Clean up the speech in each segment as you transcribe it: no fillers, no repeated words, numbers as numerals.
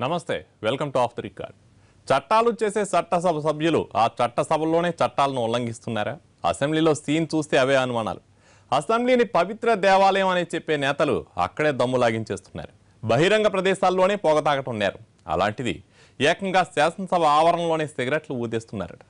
నమస్తే welcome to of the record. చట్టాలు చేసే చట్టసభ సభ్యులు ఆ చట్టసభల్లోనే చట్టాలను ఉల్లంఘిస్తున్నారా? అసెంబ్లీలో సీన్ చూస్తే అవే అనుమానాలు. అసెంబ్లీని పవిత్ర దేవాలయం అని చెప్పే నేతలు అక్కడే దమ్ము లాగించేస్తున్నారు. బహిరంగ ప్రదేశాల్లోనే పొగ తాగటం నేరం. అలాంటిది ఏకంగా శాసనసభ ఆవరణలోనే సిగరెట్లు ఊదేస్తున్నారట.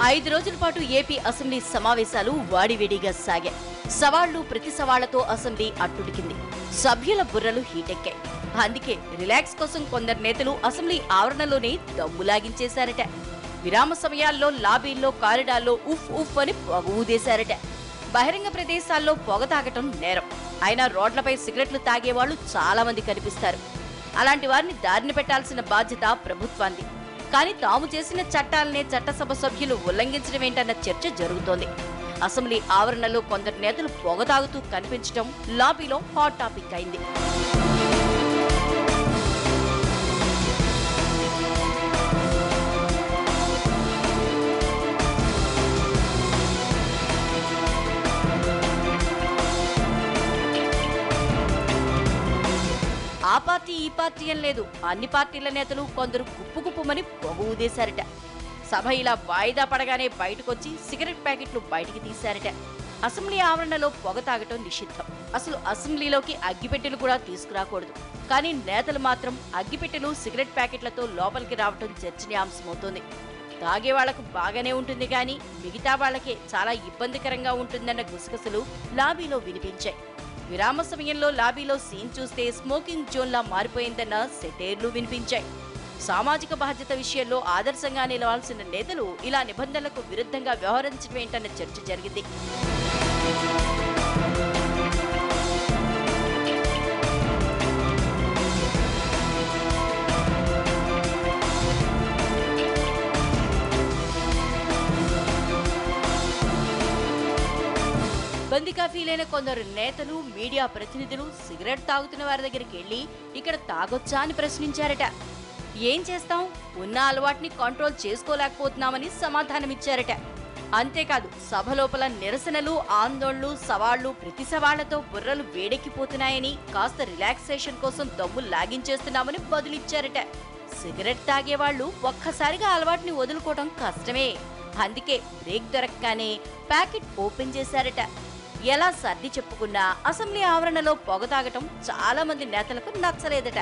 5 రోజుల పాటు ఏపీ అసెంబ్లీ సమావేశాలు వాడివేడిగా సాగాయి. సవాళ్లు ప్రతి సవాళ్లతో అసెంబ్లీ అట్టుడికింది. సభ్యుల బుర్రలు హీటెక్కాయి. అందుకే రిలాక్స్ కోసం కొందరు నేతలు అసెంబ్లీ ఆవరణలోనే దమ్ములాగించేశారట. విరామ సమయాల్లో లాబీల్లో కారిడార్లో ఉఫ్ ఉఫ్ అని పొగ ఊదేశారట. బహిరంగ ప్రదేశాల్లో పొగ తాగటం నేరం. అయినా రోడ్లపై సిగరెట్లు తాగేవాళ్లు చాలా మంది కనిపిస్తారు. అలాంటి వారిని దారిని పెట్టాల్సిన బాధ్యత ప్రభుత్వానికి. కానీ తాము చేసిన చట్టాలనే చట్టసభ సభ్యులు ఉల్లంఘించడమేంటన్న చర్చ జరుగుతోంది. అసెంబ్లీ ఆవరణలో కొందరు నేతలు పొగ తాగుతూ కనిపించడం లాబీలో హాట్ టాపిక్ అయింది. ఆ పార్టీ ఈ పార్టీ అని లేదు, అన్ని పార్టీల నేతలు కొందరు కుప్పుకుప్పుమని పొగ ఊదేశారట. సభ ఇలా వాయిదా పడగానే బయటకొచ్చి సిగరెట్ ప్యాకెట్లు బయటికి తీశారట. అసెంబ్లీ ఆవరణలో పొగ తాగటం నిషిద్ధం. అసలు అసెంబ్లీలోకి అగ్గిపెట్టెలు కూడా తీసుకురాకూడదు. కానీ నేతలు మాత్రం అగ్గిపెట్టెలు సిగరెట్ ప్యాకెట్లతో లోపలికి రావటం చర్చనీయాంశమవుతోంది. తాగే వాళ్లకు బాగానే ఉంటుంది కానీ మిగతా వాళ్లకే చాలా ఇబ్బందికరంగా ఉంటుందన్న గుసగుసలు లాబీలో వినిపించాయి. విరామ సమయంలో లాబీలో సీన్ చూస్తే స్మోకింగ్ జోన్లా మారిపోయిందన్న సెటైర్లు వినిపించాయి. సామాజిక బాధ్యత విషయంలో ఆదర్శంగా నిలవాల్సిన నేతలు ఇలా నిబంధనలకు విరుద్ధంగా వ్యవహరించడమేంటన్న చర్చ జరిగింది. బందిగా ఫీలైన కొందరు నేతలు, మీడియా ప్రతినిధులు సిగరెట్ తాగుతున్న వారి దగ్గరికి వెళ్లి ఇక్కడ తాగొచ్చా అని ప్రశ్నించారట. ఏం చేస్తాం, ఉన్న అలవాటుని కంట్రోల్ చేసుకోలేకపోతున్నామని సమాధానమిచ్చారట. అంతేకాదు సభ లోపల నిరసనలు, ఆందోళనలు, సవాళ్లు ప్రతి సవాళ్లతో బుర్రలు వేడెక్కిపోతున్నాయని, కాస్త రిలాక్సేషన్ కోసం దమ్ము లాగించేస్తున్నామని బదులిచ్చారట. సిగరెట్ తాగేవాళ్లు ఒక్కసారిగా అలవాటుని వదులుకోవడం కష్టమే. అందుకే బ్రేక్ దొరకగానే ప్యాకెట్ ఓపెన్ చేశారట. ఎలా సర్ది చెప్పుకున్నా అసెంబ్లీ ఆవరణలో పొగ తాగటం చాలా మంది నేతలకు నచ్చలేదట.